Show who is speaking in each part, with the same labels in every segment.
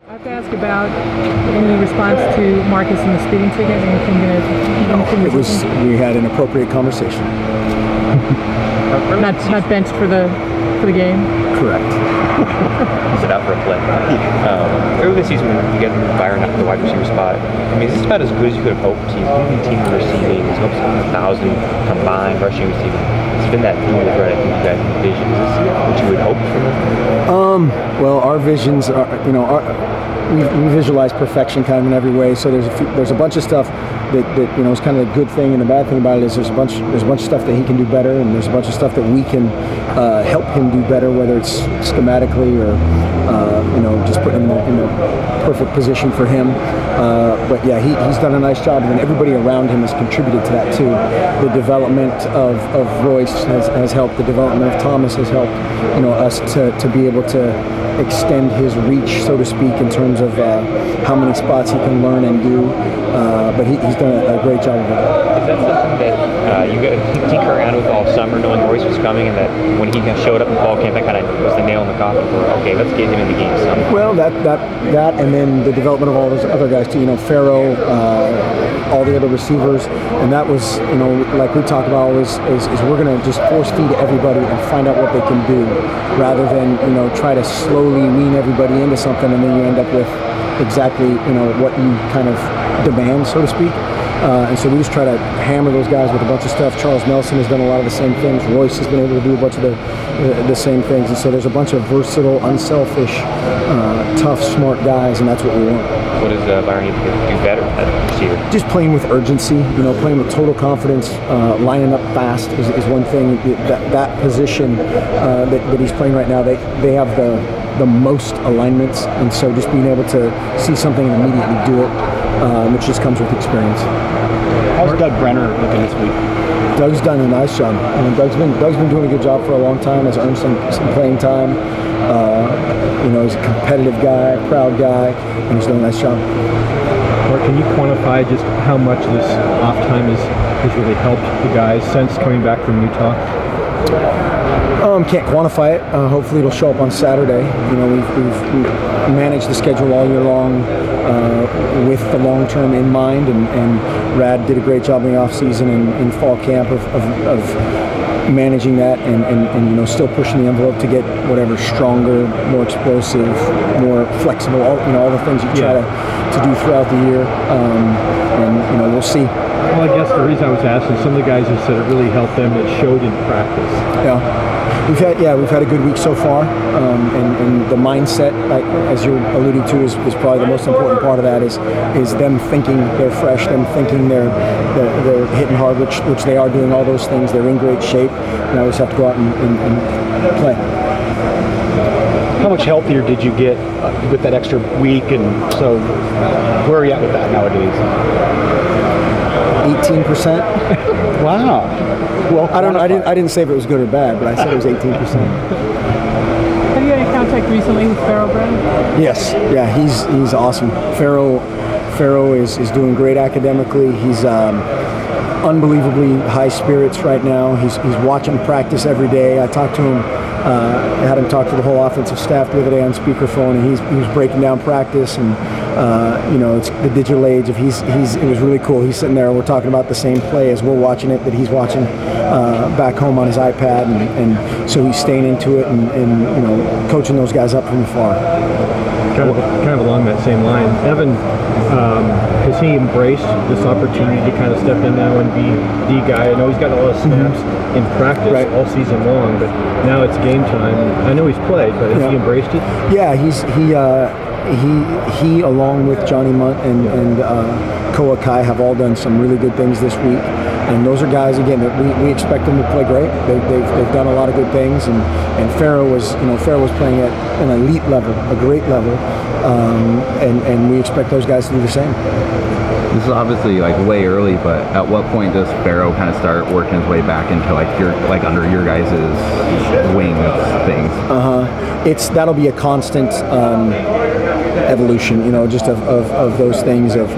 Speaker 1: I have to ask about any response to Marcus and the speeding ticket.
Speaker 2: We had an appropriate conversation.
Speaker 1: not benched for the game.
Speaker 2: Correct.
Speaker 3: Sit out for a play. Early this season, when you get Byron at the wide receiver spot, I mean, is this about as good as you could have hoped? He's leading the team in receiving. He's hopes 1,000 combined rushing receiving. It's been that theme of I think you guys envision. Is this what you would hope for him?
Speaker 2: Well, our visions are, we visualize perfection kind of in every way. So there's a bunch of stuff that is kind of the good thing, and the bad thing about it is there's a bunch of stuff that he can do better, and there's a bunch of stuff that we can help him do better, whether it's schematically or just put him in the perfect position for him. But yeah, he's done a nice job, and everybody around him has contributed to that too. The development of Royce has helped. The development of Thomas has helped. Us to be able to extend his reach, so to speak, in terms of how many spots he can learn and do. But he's done a great job of it.
Speaker 3: Is that something that you got to tinker around with all summer, knowing Royce was coming, and that when he showed up in fall camp, that kind of was the nail in the coffin for, okay, let's get him in the game some?
Speaker 2: Well, that, and then the development of all those other guys too. Farrow, all the other receivers, and that was, like we talk about always, is we're going to just force feed everybody and find out what they can do, rather than try to slowly wean everybody into something, and then you end up with exactly what you kind of demand, so to speak. And so we just try to hammer those guys with a bunch of stuff. Charles Nelson has done a lot of the same things. Royce has been able to do a bunch of the same things. And so there's a bunch of versatile, unselfish, tough, smart guys, and that's what we want.
Speaker 3: What does Byron need to do better at receiver?
Speaker 2: Just playing with urgency, playing with total confidence, lining up fast is one thing. That position that he's playing right now, they have the most alignments, and so just being able to see something and immediately do it, which just comes with experience.
Speaker 4: How's Doug Brenner looking this week?
Speaker 2: Doug's done a nice job. Doug's been doing a good job for a long time. Has earned some playing time. He's a competitive guy, proud guy, and he's doing a nice job.
Speaker 5: Mark, can you quantify just how much this off time has really helped the guys since coming back from Utah?
Speaker 2: Can't quantify it. Hopefully it'll show up on Saturday. We've managed the schedule all year long with the long term in mind, and Rad did a great job in the off season and in fall camp of managing that and still pushing the envelope to get whatever stronger, more explosive, more flexible, all the things you try to do throughout the year. And we'll see.
Speaker 5: Well, I guess the reason I was asking, some of the guys have said it really helped them. It showed in practice.
Speaker 2: Yeah. We've had a good week so far, and the mindset, as you're alluding to, is probably the most important part of that. Is them thinking they're fresh, them thinking they're hitting hard, which they are doing all those things. They're in great shape, and I just have to go out and play.
Speaker 4: How much healthier did you get with that extra week, and so where are you at with that nowadays?
Speaker 2: 18%.
Speaker 4: Wow. Well,
Speaker 2: I didn't say if it was good or bad, but I said it was 18%.
Speaker 1: Have you had any contact recently with Farrow, Brad?
Speaker 2: Yes. Yeah, he's awesome. Farrow is doing great academically. He's unbelievably high spirits right now. He's watching practice every day. I talked to him. I had him talk to the whole offensive staff the other day on speakerphone, and he was breaking down practice, and it's the digital age of it was really cool. He's sitting there, we're talking about the same play as we're watching it that he's watching back home on his iPad, and so he's staying into it and coaching those guys up from afar.
Speaker 5: Kind of along that same line, Evan, has he embraced this opportunity to kind of step in now and be the guy? I know he's got a lot of snaps in practice all season long, but now it's game time. I know he's played, but has he embraced it? Yeah,
Speaker 2: he along with Johnny Munt and Koa Kai have all done some really good things this week. And those are guys, again, that we expect them to play great. They've done a lot of good things, and Farrow was playing at an elite level, a great level, and we expect those guys to do the same.
Speaker 6: This is obviously way early, but at what point does Farrow kind of start working his way back into under your guys' wing things?
Speaker 2: That'll be a constant evolution, just of those things of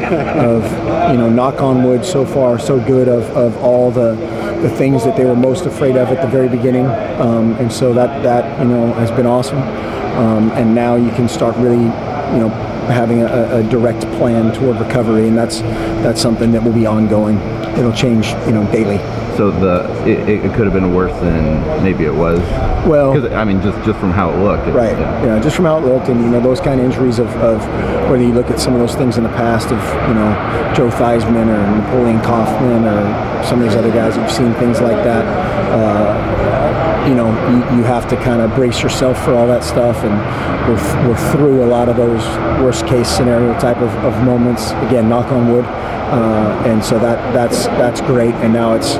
Speaker 2: knock on wood, so far so good of all the things that they were most afraid of at the very beginning, and so that has been awesome, and now you can start really having a direct plan toward recovery, and that's something that will be ongoing. It'll change, daily.
Speaker 6: So it could have been worse than maybe it was.
Speaker 2: Well,
Speaker 6: because I mean, just from how it looked.
Speaker 2: Right. Yeah, just from how it looked, and those kind of injuries of whether you look at some of those things in the past of Joe Theismann or Napoleon Kaufman or some of these other guys, you've seen things like that. You have to kind of brace yourself for all that stuff, and we're through a lot of those worst case scenario type of moments. Again, knock on wood. And so that's great, and now it's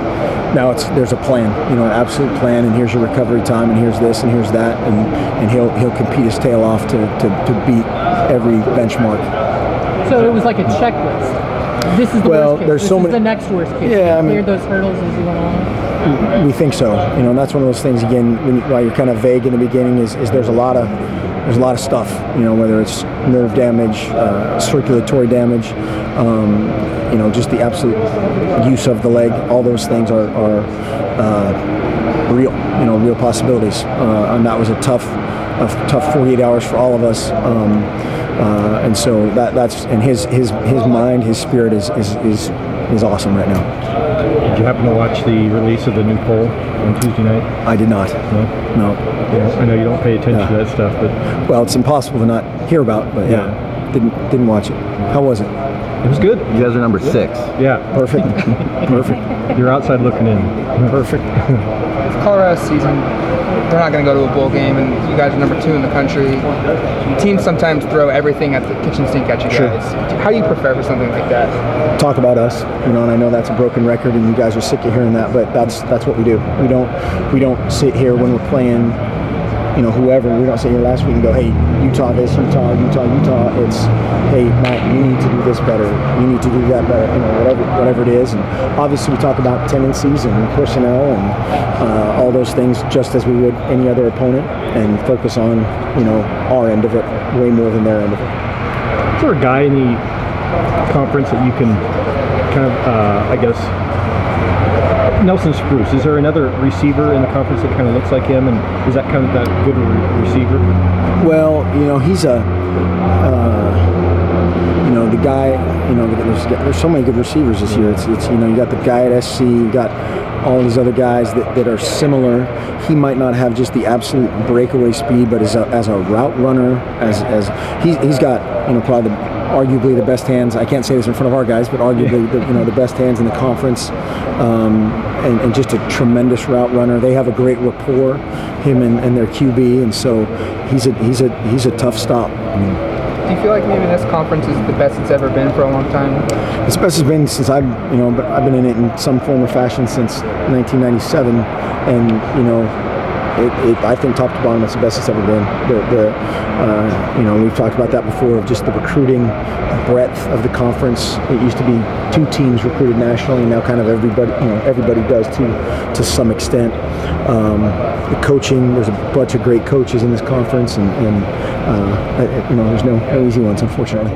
Speaker 2: there's a plan, an absolute plan, and here's your recovery time, and here's this, and here's that, and he'll compete his tail off to beat every benchmark.
Speaker 1: So it was like a checklist. This is the worst case.
Speaker 2: There's
Speaker 1: this
Speaker 2: so
Speaker 1: is
Speaker 2: many.
Speaker 1: The next worst case.
Speaker 2: Yeah,
Speaker 1: you cleared those hurdles as you went along.
Speaker 2: We think so, and that's one of those things. Again, while you're kind of vague in the beginning, is there's a lot of stuff, whether it's nerve damage, circulatory damage, just the absolute use of the leg. All those things are real, real possibilities. And that was a tough 48 hours for all of us. And so that's in his mind, his spirit is awesome right now.
Speaker 5: Did you happen to watch the release of the new poll on Tuesday night?
Speaker 2: I did not. No.
Speaker 5: Yeah, I know you don't pay attention to that stuff, but
Speaker 2: it's impossible to not hear about. But didn't watch it. How was it?
Speaker 5: It was good.
Speaker 6: You guys are number 6.
Speaker 5: Yeah,
Speaker 2: perfect.
Speaker 5: You're outside looking in.
Speaker 2: Perfect.
Speaker 7: Colorado's season, they're not going to go to a bowl game, and you guys are number 2 in the country. Teams sometimes throw everything at the kitchen sink at you guys. How do you prepare for something like that?
Speaker 2: Talk about us, and I know that's a broken record, and you guys are sick of hearing that, but that's what we do. We don't sit here when we're playing, whoever. We don't sit here last week and go, hey, Utah this, Utah. It's, hey, Matt, you need to do this better. You need to do that better. Whatever it is. And obviously, we talk about tendencies and personnel and all those things, just as we would any other opponent, and focus on our end of it way more than their end of it.
Speaker 5: Is there a guy in the conference that you can kind of, Nelson Spruce, is there another receiver in the conference that kind of looks like him, and is that kind of that good receiver?
Speaker 2: Well, he's the guy, there's so many good receivers this year. It's you got the guy at SC, you got all these other guys that are similar. He might not have just the absolute breakaway speed, but as a route runner, as he's got, probably arguably the best hands. I can't say this in front of our guys, but arguably the best hands in the conference, and just a tremendous route runner. They have a great rapport, him and their QB, and so he's a tough stop.
Speaker 7: Do you feel like maybe this conference is the best it's ever been for a long time?
Speaker 2: It's the best it's been since I've been in it in some form or fashion since 1997, and I think top to bottom, it's the best it's ever been. We've talked about that before, of just the recruiting breadth of the conference. It used to be 2 teams recruited nationally, and now kind of everybody does to some extent. The coaching, there's a bunch of great coaches in this conference, and there's no easy ones, unfortunately.